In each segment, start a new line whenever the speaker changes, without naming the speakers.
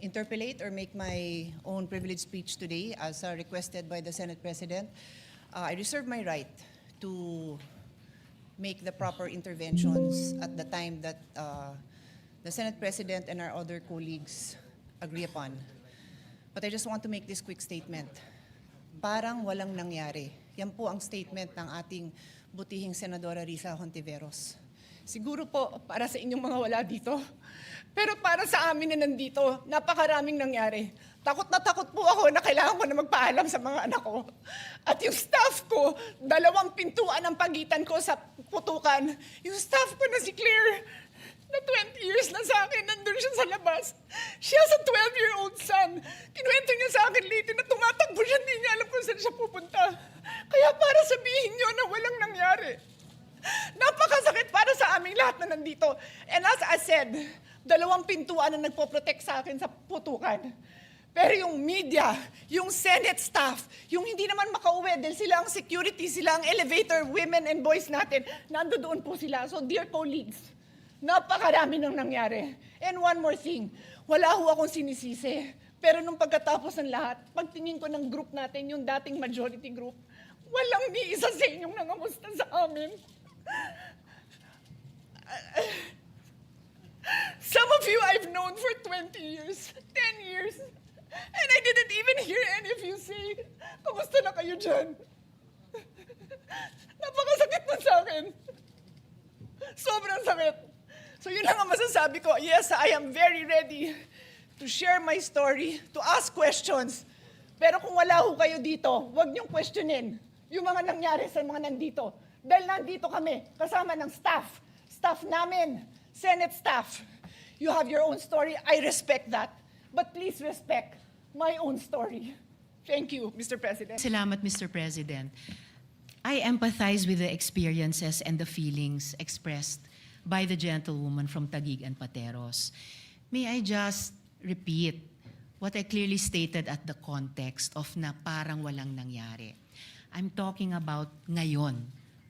interpolate or make my own privileged speech today as requested by the Senate President. I reserve my right to make the proper interventions at the time that the Senate President and our other colleagues agree upon. But I just want to make this quick statement. Parang walang nangyari. Yan po ang statement ng ating butihing Senadora Risa Hontiveros.
Siguro po para sa inyong mga wala dito. Pero para sa amin na nandito, napakaraming nangyari. Takot na takot po ako na kailangan ko na magpaalam sa mga anak ko. At yung staff ko, 2 pintuan ang pagitan ko sa putukan. Yung staff ko na si Claire, na 20 years na sa akin, nandun siya sa labas. She has a 12-year-old son. Kinuwento niya sa akin late na tumatakbo siya, hindi niya alam kung saan siya pupunta. Kaya para sabihin niyo na walang nangyari. Napakasakit para sa aming lahat na nandito. And as I said, 2 pintuan na nagpo-protect sa akin sa putukan. Pero yung media, yung Senate staff, yung hindi naman makauwi dahil sila ang security, sila ang elevator, women and boys natin, nandoon po sila. So dear colleagues, napakarami nang nangyari. And one more thing, wala ho akong sinisisi. Pero nung pagkatapos ng lahat, pagtingin ko ng group natin, yung dating majority group, walang ni isa sa inyong nangamusta sa amin. Some of you I've known for 20 years, 10 years, and I didn't even hear any of you say, kamusta na kayo dyan? Napakasakit na sa akin. Sobrang sakit. So yun lang ang masasabi ko. Yes, I am very ready to share my story, to ask questions. Pero kung wala ho kayo dito, huwag niyong questionin yung mga nangyari sa mga nandito. Dahil nandito kami, kasama ng staff namin, Senate staff. You have your own story, I respect that. But please respect my own story. Thank you, Mr. President.
Salamat, Mr. President. I empathize with the experiences and the feelings expressed by the gentlewoman from Taguig and Pateros. May I just repeat what I clearly stated at the context of na parang walang nangyari. I'm talking about ngayon,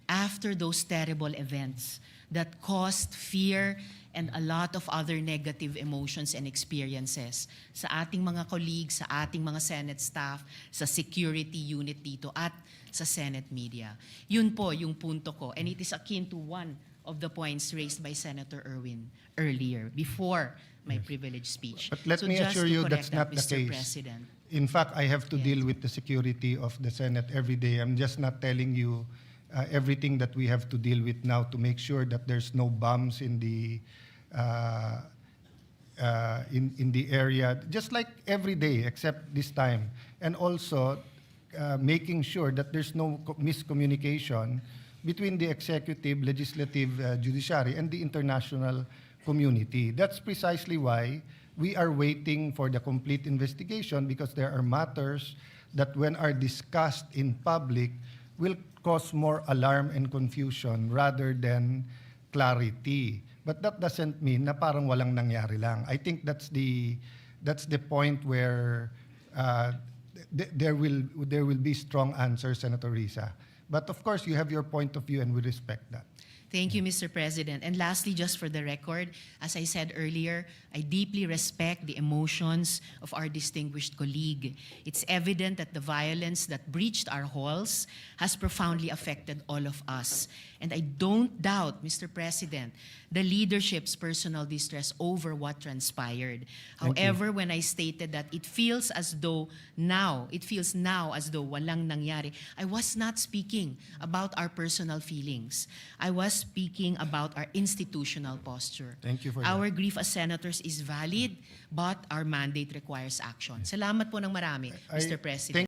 after those terrible events that caused fear and a lot of other negative emotions and experiences sa ating mga colleagues, sa ating mga Senate staff, sa security unit dito at sa Senate media. Yun po yung punto ko. And it is akin to one of the points raised by Senator Erwin earlier, before my privileged speech.
But let me assure you that's not the
Mr.
case.
President.
In fact, I have to deal with the security of the Senate every day. I'm just not telling you everything that we have to deal with now to make sure that there's no bombs in the in the area, just like every day except this time, and also making sure that there's no miscommunication between the executive, legislative, judiciary, and the international community. That's precisely why we are waiting for the complete investigation, because there are matters that when are discussed in public will cause more alarm and confusion rather than clarity. But that doesn't mean na parang walang nangyari lang. I think that's the point where there will be strong answers, Senator Risa. But of course, you have your point of view, and we respect that.
Thank you, Mr. President. And lastly, just for the record, as I said earlier, I deeply respect the emotions of our distinguished colleague. It's evident that the violence that breached our halls has profoundly affected all of us. And I don't doubt, Mr. President, the leadership's personal distress over what transpired. However, when I stated that it feels now as though walang nangyari, I was not speaking about our personal feelings. I was speaking about our institutional posture.
Thank you for
Our
that.
grief as senators is valid, but our mandate requires action. Salamat po ng marami, Mr. President.